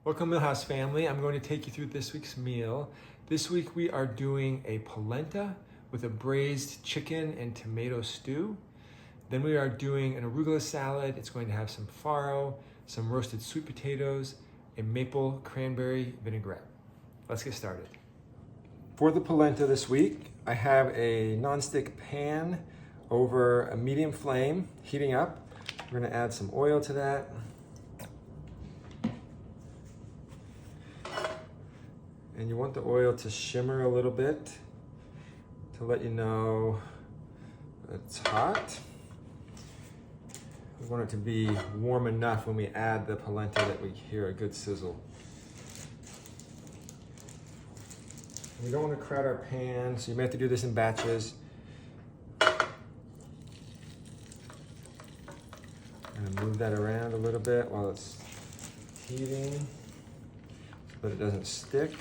Welcome Millhouse family. I'm going to take you through this week's meal. This week we are doing a polenta with a braised chicken and tomato stew. Then we are doing an arugula salad. It's going to have some farro, some roasted sweet potatoes, a maple cranberry vinaigrette. Let's get started. For the polenta this week, I have a nonstick pan over a medium flame, heating up. We're going to add some oil to that. And you want the oil to shimmer a little bit to let you know it's hot. We want it to be warm enough when we add the polenta that we hear a good sizzle. We don't want to crowd our pan, so you may have to do this in batches. I'm gonna move that around a little bit while it's heating so that it doesn't stick.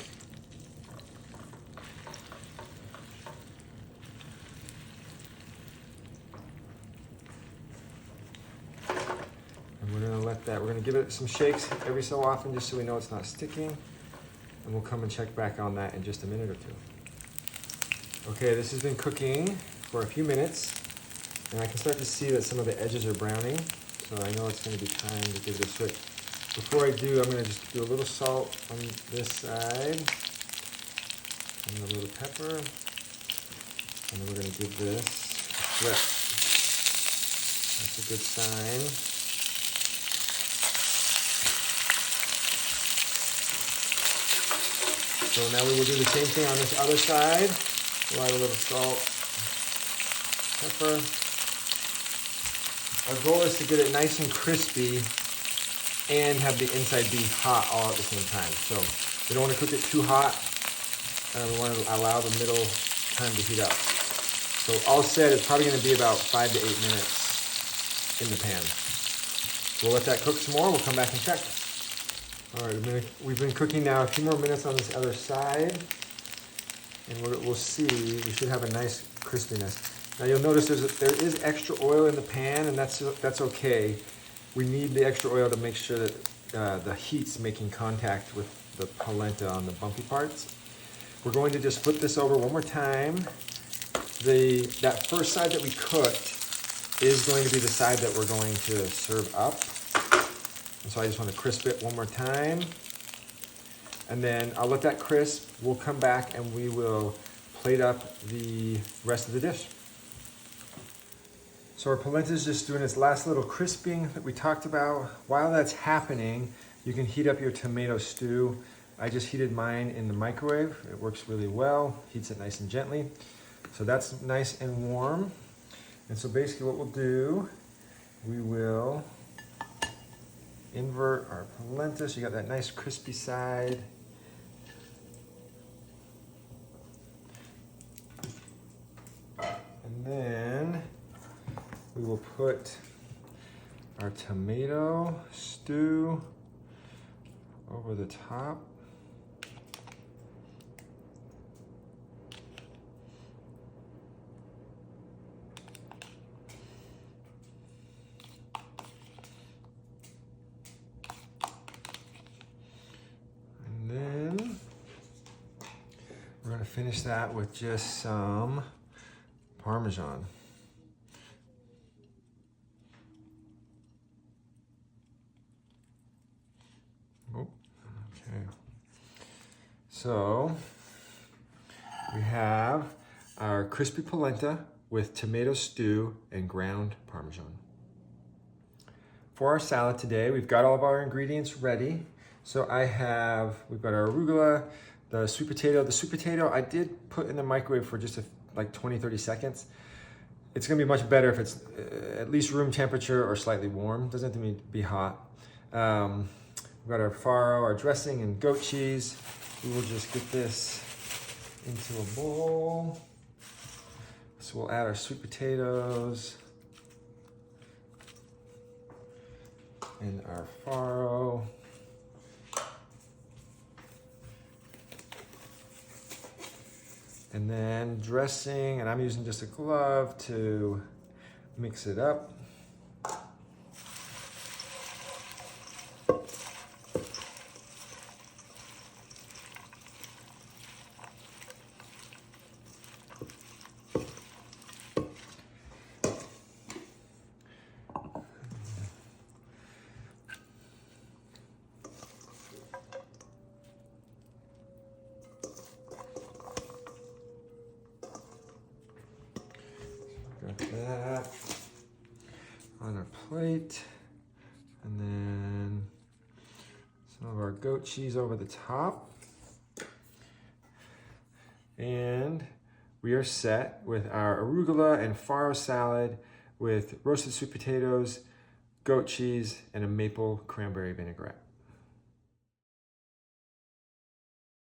We're gonna give it some shakes every so often just so we know it's not sticking. And we'll come and check back on that in just a minute or two. Okay, this has been cooking for a few minutes and I can start to see that some of the edges are browning. So I know it's gonna be time to give it a switch. Before I do, I'm gonna just do a little salt on this side and a little pepper. And then we're gonna give this a flip. That's a good sign. So now we will do the same thing on this other side. We'll add a little salt, pepper. Our goal is to get it nice and crispy and have the inside be hot all at the same time. So we don't want to cook it too hot, and we want to allow the middle time to heat up. So all said, it's probably going to be about 5 to 8 minutes in the pan. We'll let that cook some more. We'll come back and check. All right, we've been cooking now a few more minutes on this other side, and we'll see, we should have a nice crispiness. Now you'll notice there is extra oil in the pan, and that's okay. We need the extra oil to make sure that the heat's making contact with the polenta on the bumpy parts. We're going to just flip this over one more time. That first side that we cooked is going to be the side that we're going to serve up. And so I just want to crisp it one more time. And then I'll let that crisp. We'll come back and we will plate up the rest of the dish. So our polenta is just doing its last little crisping that we talked about. While that's happening, you can heat up your tomato stew. I just heated mine in the microwave. It works really well, heats it nice and gently. So that's nice and warm. And so basically what we'll do, we will invert our polenta so you got that nice crispy side. And then we will put our tomato stew over the top. We're going to finish that with just some Parmesan. Oh, okay. So we have our crispy polenta with tomato stew and ground Parmesan. For our salad today, we've got all of our ingredients ready. So we've got our arugula, the sweet potato. The sweet potato I did put in the microwave for just like 20-30 seconds. It's gonna be much better if it's at least room temperature or slightly warm. Doesn't have to be hot. We've got our farro, our dressing, and goat cheese. We will just get this into a bowl. So we'll add our sweet potatoes and our farro. And then dressing, and I'm using just a glove to mix it up. that on our plate. And then some of our goat cheese over the top. And we are set with our arugula and farro salad with roasted sweet potatoes, goat cheese, and a maple cranberry vinaigrette.